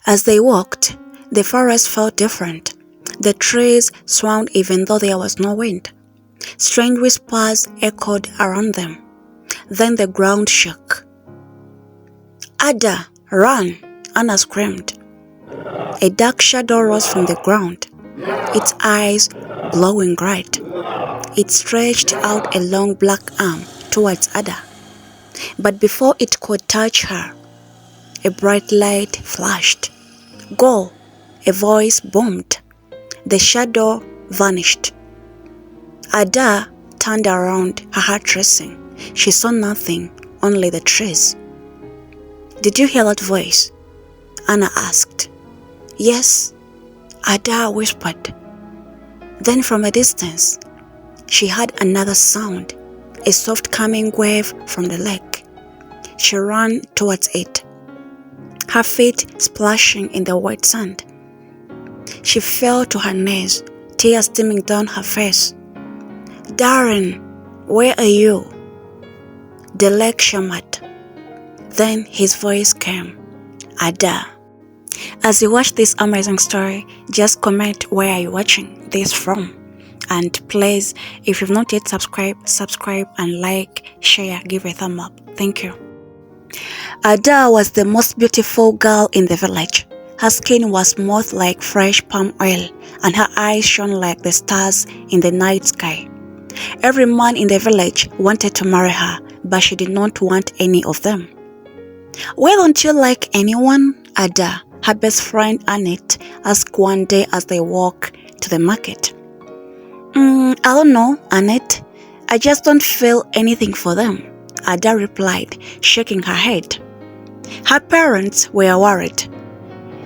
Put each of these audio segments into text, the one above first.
As they walked, the forest felt different. The trees swayed even though there was no wind. Strange whispers echoed around them. Then the ground shook. "Ada, run!" Anna screamed. A dark shadow rose from the ground, its eyes glowing bright. It stretched out a long black arm towards Ada. But before it could touch her, a bright light flashed. "Go!" a voice boomed. The shadow vanished. Ada turned around, her heart racing. She saw nothing, only the trees. "Did you hear that voice?" Anna asked. "Yes," Ada whispered. Then from a distance, she heard another sound, a soft coming wave from the lake. She ran towards it, her feet splashing in the wet sand. She fell to her knees, tears streaming down her face. "Darren, where are you?" The lake shimmered. Then his voice came, "Ada." As you watch this amazing story, just comment where are you watching this from. And please, if you've not yet subscribe and like, share, give a thumb up. Thank you. Ada was the most beautiful girl in the village. Her skin was smooth like fresh palm oil, and her eyes shone like the stars in the night sky. Every man in the village wanted to marry her, but she did not want any of them. "Why don't you like anyone?" Ada, her best friend Annette, asked one day as they walked to the market. I don't know, Annette. I just don't feel anything for them," Ada replied, shaking her head. Her parents were worried.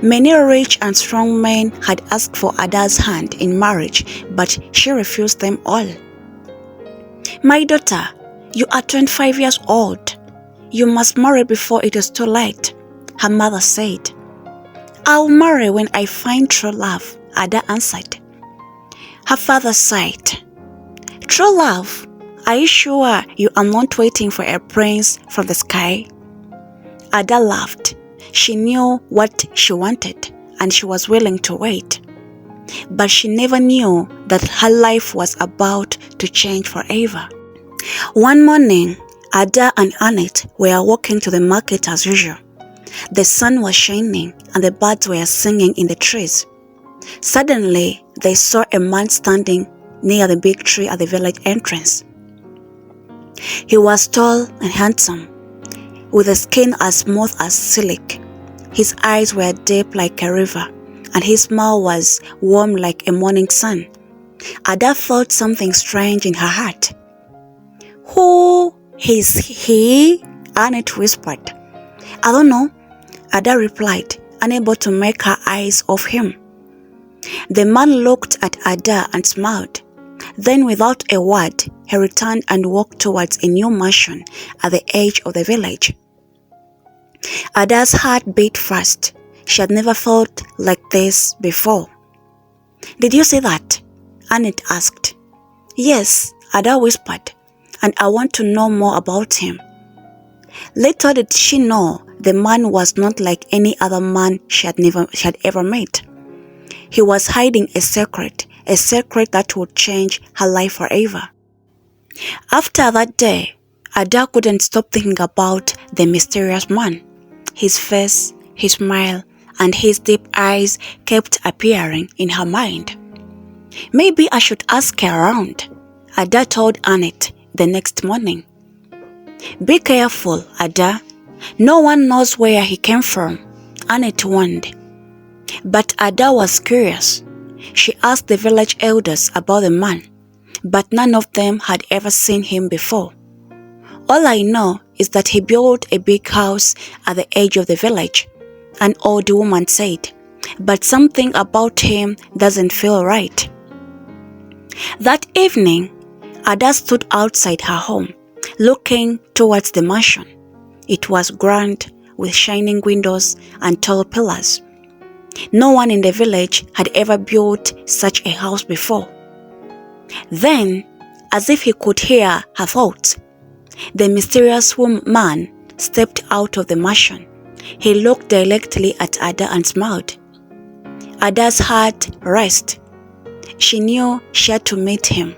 Many rich and strong men had asked for Ada's hand in marriage, but she refused them all. "My daughter, you are 25 years old. You must marry before it is too late," her mother said. "I'll marry when I find true love," Ada answered. Her father sighed. "True love? Are you sure you are not waiting for a prince from the sky?" Ada laughed. She knew what she wanted, and she was willing to wait. But she never knew that her life was about to change forever. One morning, Ada and Annette were walking to the market as usual. The sun was shining and the birds were singing in the trees. Suddenly, they saw a man standing near the big tree at the village entrance. He was tall and handsome, with a skin as smooth as silk. His eyes were deep like a river, and his smile was warm like a morning sun. Ada felt something strange in her heart. "Who is he?" Annette whispered. "I don't know," Ada replied, unable to make her eyes off him. The man looked at Ada and smiled. Then without a word, he returned and walked towards a new mansion at the edge of the village. Ada's heart beat fast. She had never felt like this before. "Did you see that?" Annette asked. "Yes," Ada whispered, "and I want to know more about him." Little did she know the man was not like any other man she had ever met. He was hiding a secret that would change her life forever. After that day, Ada couldn't stop thinking about the mysterious man. His face, his smile, and his deep eyes kept appearing in her mind. "Maybe I should ask around," Ada told Annette the next morning. "Be careful, Ada. No one knows where he came from," Annette warned. But Ada was curious. She asked the village elders about the man, but none of them had ever seen him before. "All I know is that he built a big house at the edge of the village," an old woman said, "but something about him doesn't feel right." That evening, Ada stood outside her home, looking towards the mansion. It was grand, with shining windows and tall pillars. No one in the village had ever built such a house before. Then, as if he could hear her thoughts, the mysterious man stepped out of the mansion He looked directly at Ada and smiled. Ada's heart raced. She knew she had to meet him.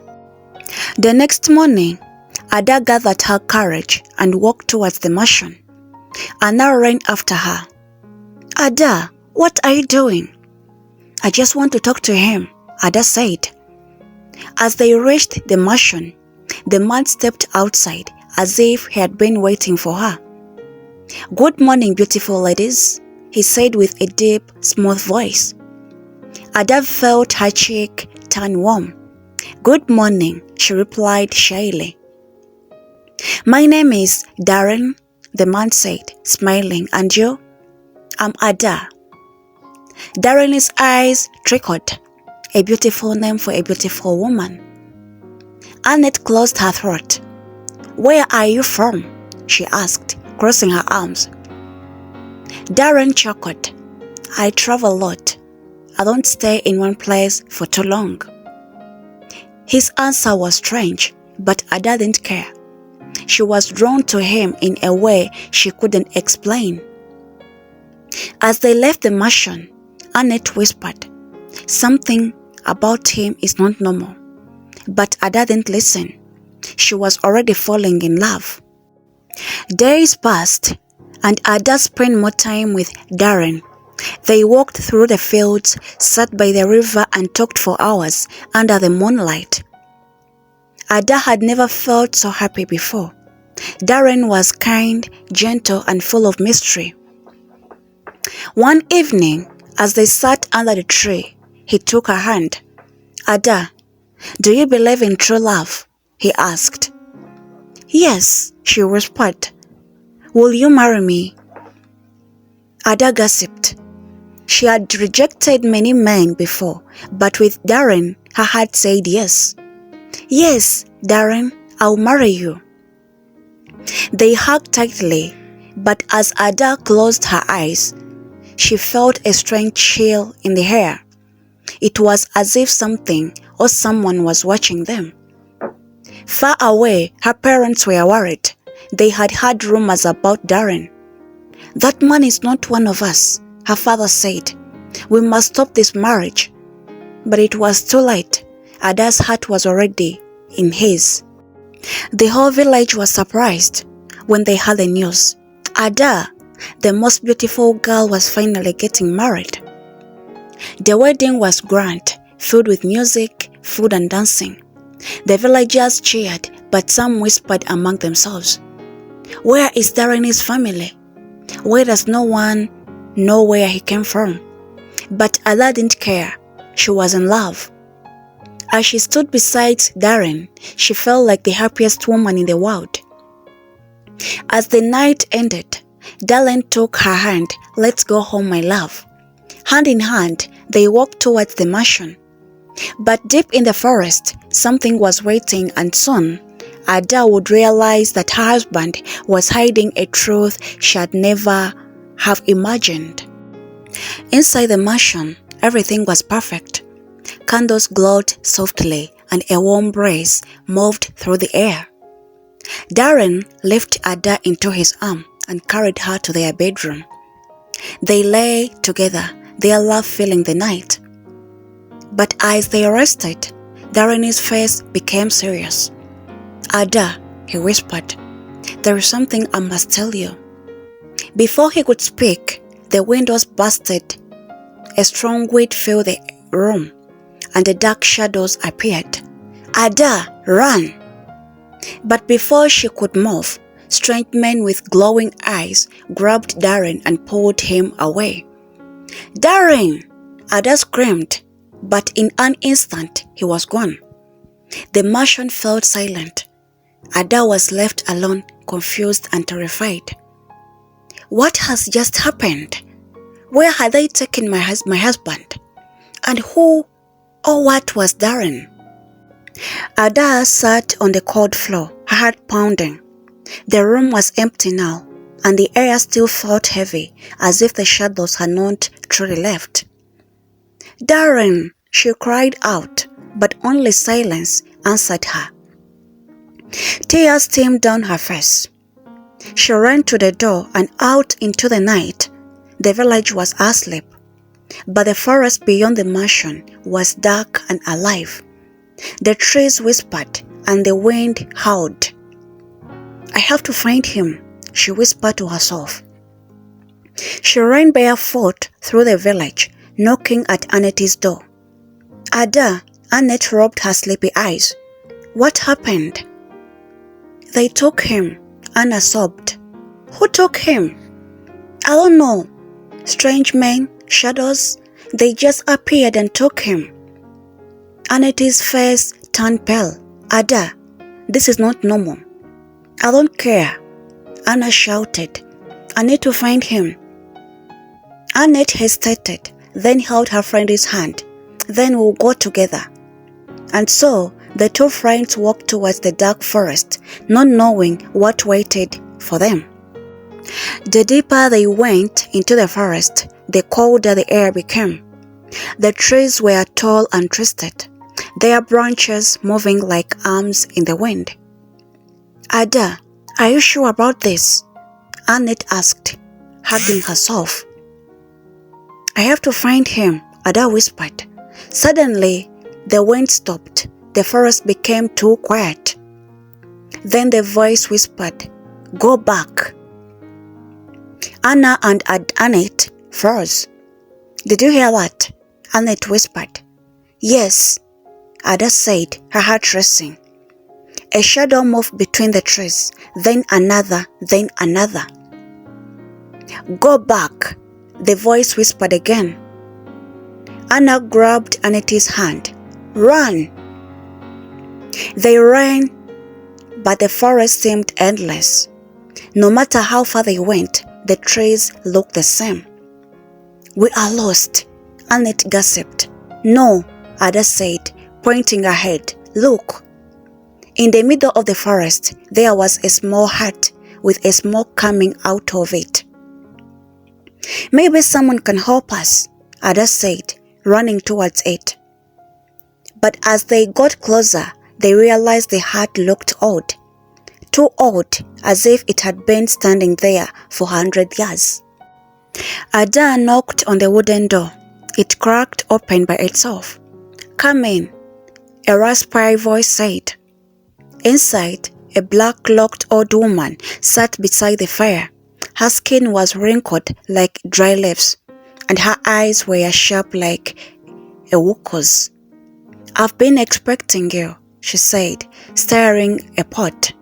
The next morning, Ada gathered her courage and walked towards the mansion. Anna ran after her. Ada, what are you doing? I just want to talk to him, Ada said. As they reached the mansion, the man stepped outside as if he had been waiting for her. Good morning, beautiful ladies, he said with a deep, smooth voice. Ada felt her cheek turn warm. Good morning, she replied shyly. My name is Darren, the man said, smiling. And you? I'm Ada. Darren's eyes trickled. A beautiful name for a beautiful woman. Annette closed her throat. Where are you from? She asked, crossing her arms. Darren chuckled. I travel a lot. I don't stay in one place for too long. His answer was strange, but Ada didn't care. She was drawn to him in a way she couldn't explain. As they left the mansion, Annette whispered, something about him is not normal. But Ada didn't listen. She was already falling in love. Days passed, and Ada spent more time with Darren. They walked through the fields, sat by the river and talked for hours under the moonlight. Ada had never felt so happy before. Darren was kind, gentle and full of mystery. One evening, as they sat under the tree, he took her hand. Ada, do you believe in true love? He asked. Yes, she whispered. Will you marry me? Ada gasped. She had rejected many men before, but with Darren, her heart said yes. Yes, Darren, I'll marry you. They hugged tightly, but as Ada closed her eyes, she felt a strange chill in the air. It was as if something or someone was watching them. Far away, her parents were worried. They had heard rumors about Darren. That man is not one of us, her father said. We must stop this marriage. But it was too late. Ada's heart was already in his. The whole village was surprised when they heard the news. Ada, the most beautiful girl, was finally getting married. The wedding was grand, filled with music, food and dancing. The villagers cheered, but some whispered among themselves, where is Darren's family? Why does no one know where he came from? But Ada didn't care. She was in love. As she stood beside Darren, she felt like the happiest woman in the world. As the night ended, Darren took her hand. Let's go home, my love. Hand in hand, they walked towards the mansion. But deep in the forest, something was waiting, and soon, Ada would realize that her husband was hiding a truth she had never have imagined. Inside the mansion, everything was perfect. Candles glowed softly, and a warm breeze moved through the air. Darren lifted Ada into his arm and carried her to their bedroom. They lay together, their love filling the night. But as they rested, Darren's face became serious. Ada, he whispered, there is something I must tell you. Before he could speak, the windows bursted. A strong wind filled the room, and the dark shadows appeared. Ada, run! But before she could move, strange men with glowing eyes grabbed Darren and pulled him away. Darren! Ada screamed, but in an instant he was gone. The mansion fell silent. Ada was left alone, confused and terrified. What has just happened? Where had they taken my husband? And who or what was Darren? Ada sat on the cold floor, her heart pounding. The room was empty now, and the air still felt heavy, as if the shadows had not truly left. Darren, she cried out, but only silence answered her. Tears streamed down her face. She ran to the door and out into the night. The village was asleep, but the forest beyond the mansion was dark and alive. The trees whispered and the wind howled. "I have to find him," she whispered to herself. She ran barefoot through the village, knocking at Annette's door. "Ada," Annette rubbed her sleepy eyes. "What happened?" "They took him," Anna sobbed. "Who took him?" "I don't know. Strange men, shadows, they just appeared and took him." Annette's face turned pale. "Ada, this is not normal." "I don't care," Anna shouted. "I need to find him." Annette hesitated, then held her friend's hand. "Then we'll go together." And so the two friends walked towards the dark forest, not knowing what waited for them. The deeper they went into the forest, the colder the air became. The trees were tall and twisted, their branches moving like arms in the wind. "Ada, are you sure about this?" Annette asked, hugging herself. "I have to find him," Ada whispered. Suddenly, the wind stopped. The forest became too quiet. Then the voice whispered, "Go back." Anna and Annette froze. "Did you hear that?" Annette whispered. "Yes," Ada said, her heart racing. A shadow moved between the trees, then another, then another. "Go back," the voice whispered again. Anna grabbed Annette's hand. "Run!" They ran, but the forest seemed endless. No matter how far they went, the trees looked the same. "We are lost," Annette gasped. "No," Ada said, pointing ahead. "Look." In the middle of the forest, there was a small hut with a smoke coming out of it. "Maybe someone can help us," Ada said, running towards it. But as they got closer, they realized the hut looked old. Too old, as if it had been standing there for 100 years. Ada knocked on the wooden door. It cracked open by itself. "Come in," a raspy voice said. Inside, a black-cloaked old woman sat beside the fire. Her skin was wrinkled like dry leaves, and her eyes were sharp like a woko's. "I've been expecting you," she said, stirring a pot.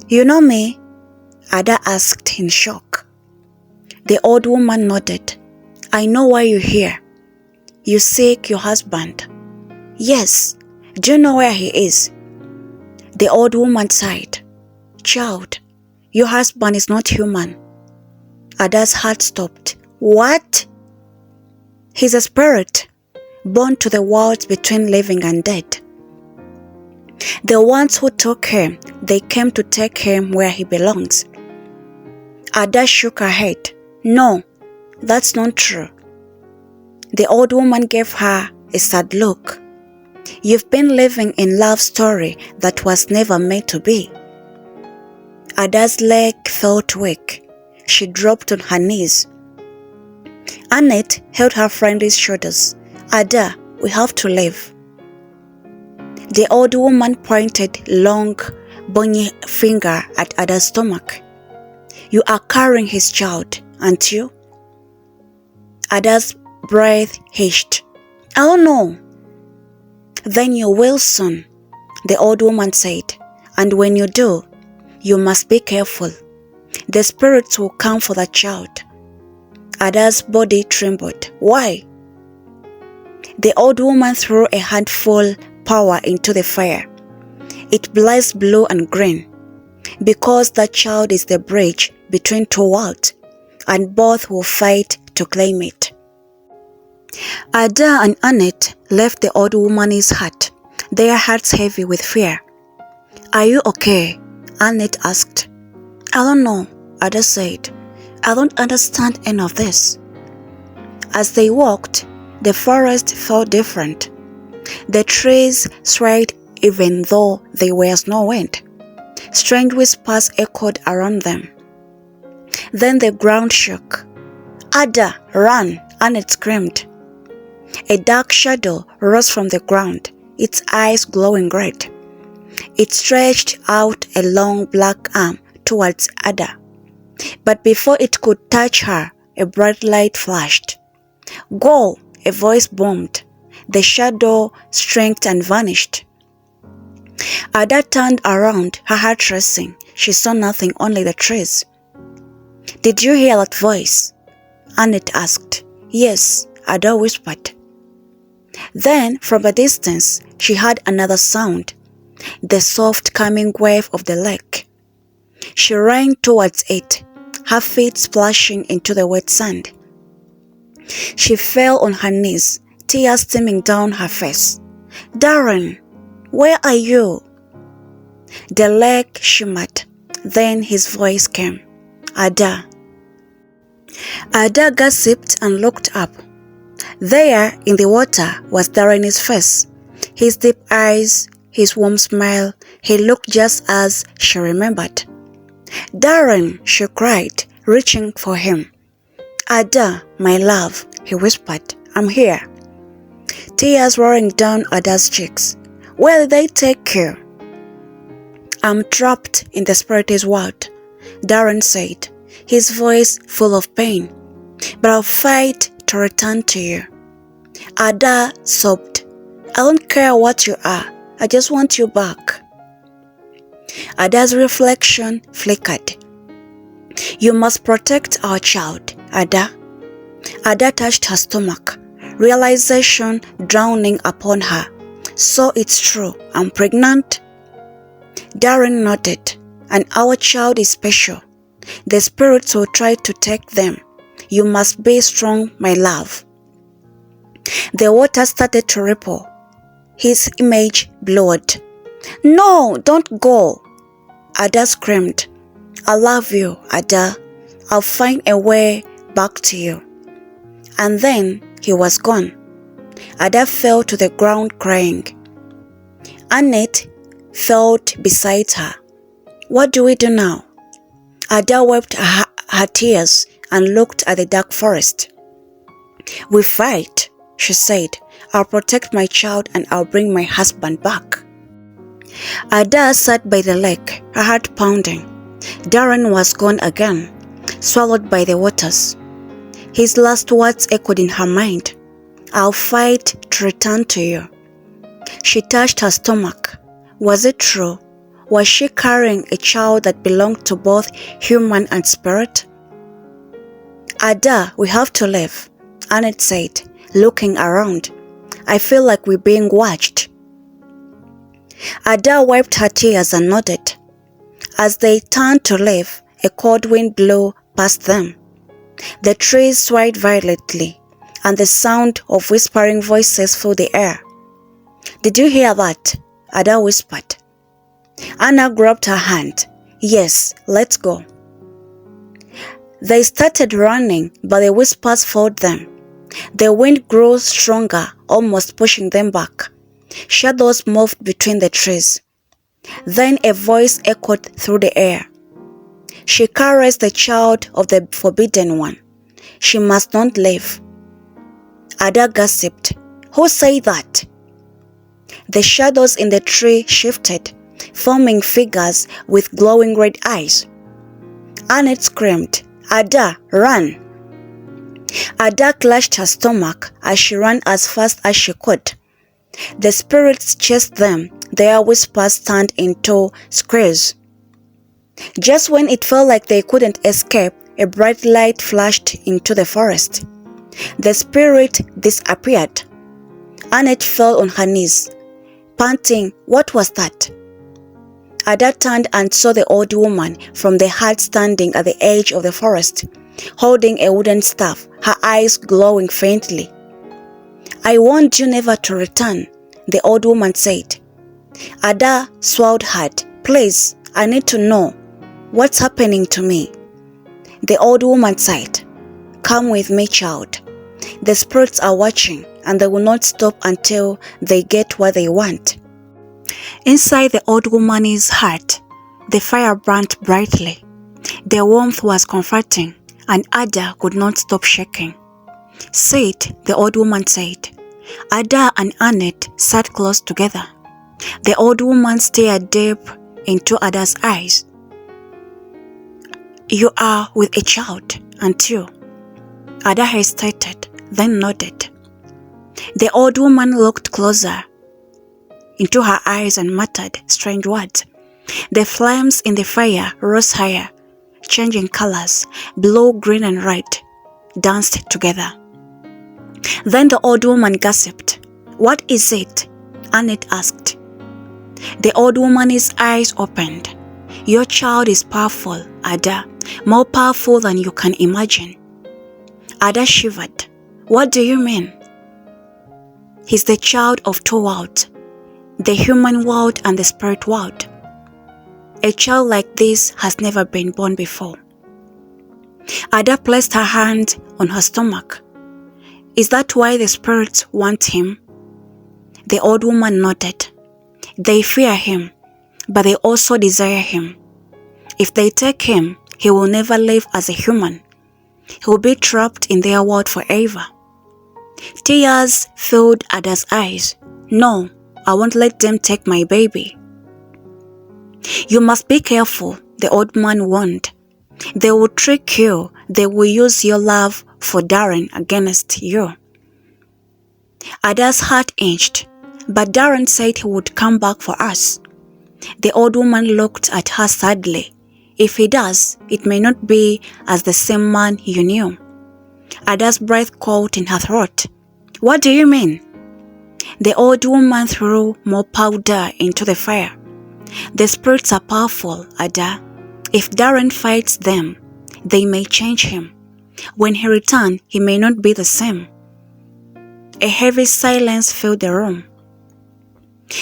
"You know me?" Ada asked in shock. The old woman nodded. "I know why you're here. You seek your husband." "Yes. Do you know where he is?" The old woman sighed. "Child, your husband is not human." Ada's heart stopped. "What?" "He's a spirit, born to the world between living and dead. The ones who took him, they came to take him where he belongs." Ada shook her head. "No, that's not true." The old woman gave her a sad look. "You've been living in love story that was never meant to be." Ada's leg felt weak. She dropped on her knees. Annette held her friend's shoulders. "Ada, we have to leave." The old woman pointed long, bony finger at Ada's stomach. "You are carrying his child, aren't you?" Ada's breath hitched. "I don't know." "Then you will soon," the old woman said. "And when you do, you must be careful. The spirits will come for the child." Ada's body trembled. "Why?" The old woman threw a handful power into the fire. It blazed blue and green. "Because that child is the bridge between two worlds, and both will fight to claim it." Ada and Annette left the old woman's hut, their hearts heavy with fear. "Are you okay?" Annette asked. "I don't know," Ada said. "I don't understand any of this." As they walked, the forest felt different. The trees swayed even though there was no wind. Strange whispers echoed around them. Then the ground shook. "Ada, run!" Annette screamed. A dark shadow rose from the ground, its eyes glowing red. It stretched out a long black arm towards Ada. But before it could touch her, a bright light flashed. "Go!" a voice boomed. The shadow shrinked and vanished. Ada turned around, her heart racing. She saw nothing, only the trees. "Did you hear that voice?" Annette asked. "Yes," Ada whispered. Then, from a distance, she heard another sound, the soft coming wave of the lake. She ran towards it, her feet splashing into the wet sand. She fell on her knees, tears streaming down her face. "Darren, where are you?" The lake shimmered. Then his voice came. "Ada." Ada gasped and looked up. There, in the water, was Darren's face. His deep eyes, his warm smile. He looked just as she remembered. "Darren," she cried, reaching for him. "Ada, my love," he whispered. "I'm here." Tears roaring down Ada's cheeks. "Where did they take you?" "I'm trapped in the spirit's world," Darren said, his voice full of pain. "But I'll fight to return to you." Ada sobbed. "I don't care what you are. I just want you back." Ada's reflection flickered. "You must protect our child, Ada." Ada touched her stomach, realization drowning upon her. "So it's true, I'm pregnant?" Darren nodded. "And our child is special. The spirits will try to take them. You must be strong, my love." The water started to ripple. His image blurred. "No, don't go!" Ada screamed. "I love you, Ada. I'll find a way back to you." And then he was gone. Ada fell to the ground crying. Annette fell beside her. "What do we do now?" Ada wiped her tears and looked at the dark forest. "We fight," she said. "I'll protect my child and I'll bring my husband back." Ada sat by the lake, her heart pounding. Darren was gone again, swallowed by the waters. His last words echoed in her mind. "I'll fight to return to you." She touched her stomach. Was it true? Was she carrying a child that belonged to both human and spirit? "Ada, we have to leave," Annette said, looking around. "I feel like we're being watched." Ada wiped her tears and nodded. As they turned to leave, a cold wind blew past them. The trees swayed violently, and the sound of whispering voices filled the air. "Did you hear that?" Ada whispered. Anna grabbed her hand. "Yes, let's go." They started running, but the whispers followed them. The wind grew stronger, almost pushing them back. Shadows moved between the trees. Then a voice echoed through the air. "She carries the child of the forbidden one. She must not leave." Ada gasped. "Who said that?" The shadows in the tree shifted, forming figures with glowing red eyes. Annette screamed, "Ada, run!" Ada clutched her stomach as she ran as fast as she could. The spirits chased them, their whispers turned into screams. Just when it felt like they couldn't escape, a bright light flashed into the forest. The spirit disappeared. Annette fell on her knees, panting, "What was that?" Ada turned and saw the old woman from the hut standing at the edge of the forest, holding a wooden staff, her eyes glowing faintly. "I warned you never to return," the old woman said. Ada swallowed hard. "Please, I need to know. What's happening to me?" The old woman sighed. "Come with me, child. The spirits are watching, and they will not stop until they get what they want." Inside the old woman's heart, the fire burned brightly. The warmth was comforting, and Ada could not stop shaking. "Sit," the old woman said. Ada and Annette sat close together. The old woman stared deep into Ada's eyes. "You are with a child, aren't you?" Ada hesitated, then nodded. The old woman looked closer into her eyes and muttered strange words. The flames in the fire rose higher, changing colors. Blue, green, and red danced together. Then the old woman gasped. "What is it?" Annette asked. The old woman's eyes opened. "Your child is powerful, Ada, more powerful than you can imagine." Ada shivered. "What do you mean?" "He's the child of two worlds, the human world and the spirit world. A child like this has never been born before." Ada placed her hand on her stomach. "Is that why the spirits want him?" The old woman nodded. "They fear him, but they also desire him. If they take him, he will never live as a human. He will be trapped in their world forever." Tears filled Ada's eyes. "No, I won't let them take my baby." "You must be careful," the old man warned. "They will trick you. They will use your love for Darren against you." Ada's heart inched. "But Darren said he would come back for us." The old woman looked at her sadly. "If he does, it may not be as the same man you knew." Ada's breath caught in her throat. "What do you mean?" The old woman threw more powder into the fire. "The spirits are powerful, Ada. If Darren fights them, they may change him. When he returns, he may not be the same." A heavy silence filled the room.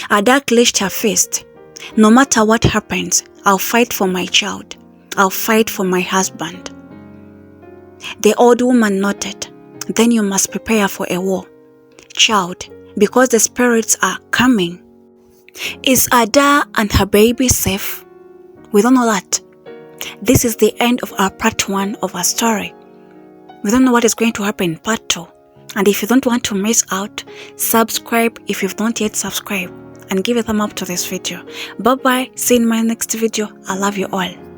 Ada clenched her fist. "No matter what happens, I'll fight for my child. I'll fight for my husband." The old woman nodded. "Then you must prepare for a war, child, because the spirits are coming." Is Ada and her baby safe? We don't know that. This is the end of our part 1 of our story. We don't know what is going to happen in part 2. And if you don't want to miss out, subscribe if you've not yet subscribed, and give a thumb up to this video. Bye bye. See you in my next video. I love you all.